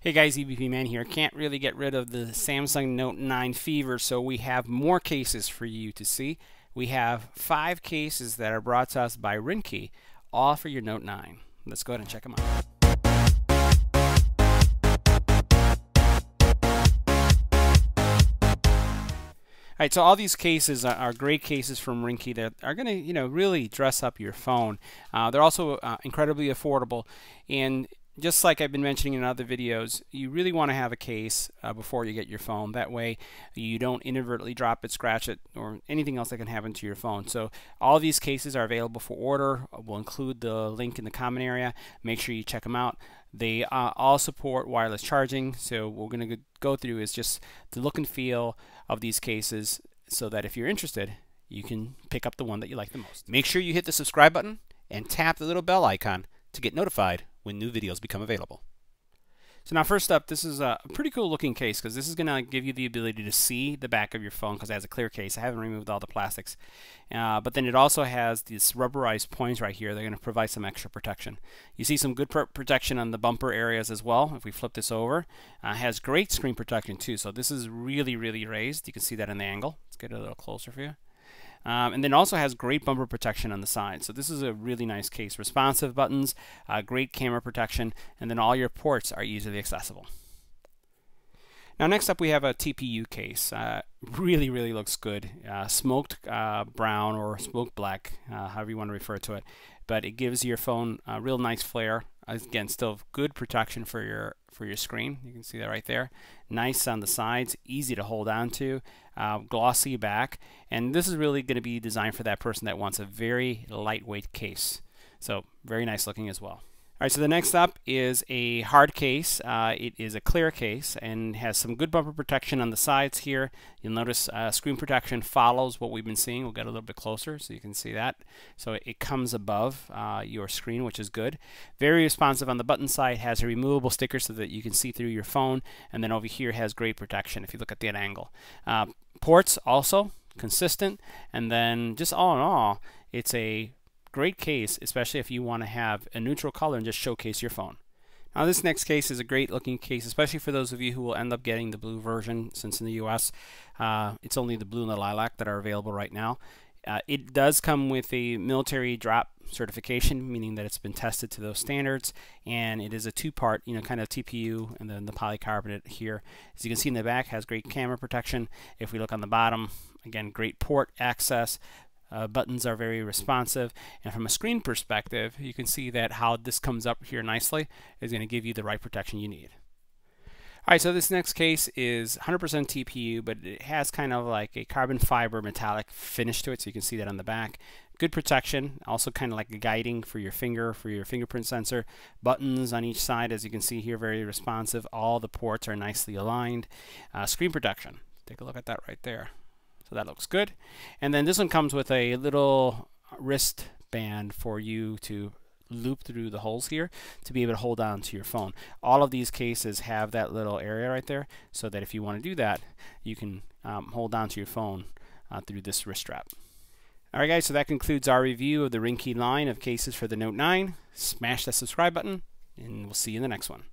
Hey guys, EBPMAN here. Can't really get rid of the Samsung Note 9 fever, so we have more cases for you to see. We have 5 cases that are brought to us by Ringke, all for your Note 9. Let's go ahead and check them out. Alright, so all these cases are great cases from Ringke that are going to, really dress up your phone. They're also incredibly affordable, and just like I've been mentioning in other videos, you really want to have a case before you get your phone. That way you don't inadvertently drop it, scratch it, or anything else that can happen to your phone. So all these cases are available for order. We'll include the link in the comment area. Make sure you check them out. They all support wireless charging. So what we're going to go through is just the look and feel of these cases so that if you're interested, you can pick up the one that you like the most. Make sure you hit the subscribe button and tap the little bell icon to get notified when new videos become available. So now first up, this is a pretty cool looking case because this is going to give you the ability to see the back of your phone because it has a clear case. I haven't removed all the plastics. But then it also has these rubberized points right here. They're going to provide some extra protection. You see some good protection on the bumper areas as well. If we flip this over, it has great screen protection too. So this is really, really raised. You can see that in the angle. Let's get it a little closer for you. And then also has great bumper protection on the side. So this is a really nice case. Responsive buttons, great camera protection, and then all your ports are easily accessible. Now next up we have a TPU case. Really, really looks good. Smoked brown or smoked black, however you want to refer to it. But it gives your phone a real nice flare. Again, still good protection for your screen. You can see that right there. Nice on the sides, easy to hold on to, glossy back, and this is really going to be designed for that person that wants a very lightweight case. So very nice looking as well. All right, so the next up is a hard case. It is a clear case and has some good bumper protection on the sides here. You'll notice screen protection follows what we've been seeing. We'll get a little bit closer so you can see that. So it comes above your screen, which is good. Very responsive on the button side. Has a removable sticker so that you can see through your phone. And then over here has great protection if you look at that angle. Ports also consistent. And then just all in all, it's a great case, especially if you want to have a neutral color and just showcase your phone. Now this next case is a great looking case, especially for those of you who will end up getting the blue version, since in the US it's only the blue and the lilac that are available right now. It does come with a military drop certification, meaning that it's been tested to those standards, and it is a two-part, kind of TPU and then the polycarbonate here. As you can see in the back, has great camera protection. If we look on the bottom, again, great port access. Buttons are very responsive, and from a screen perspective, you can see that how this comes up here nicely is going to give you the right protection you need. Alright, so this next case is 100% TPU, but it has kind of like a carbon fiber metallic finish to it, so you can see that on the back. Good protection, also kind of like a guiding for your fingerprint sensor. Buttons on each side, as you can see here, very responsive. All the ports are nicely aligned. Screen protection, take a look at that right there. So that looks good. And then this one comes with a little wristband for you to loop through the holes here to be able to hold on to your phone. All of these cases have that little area right there so that if you want to do that, you can hold on to your phone through this wrist strap. Alright guys, so that concludes our review of the Ringke line of cases for the Note 9. Smash that subscribe button and we'll see you in the next one.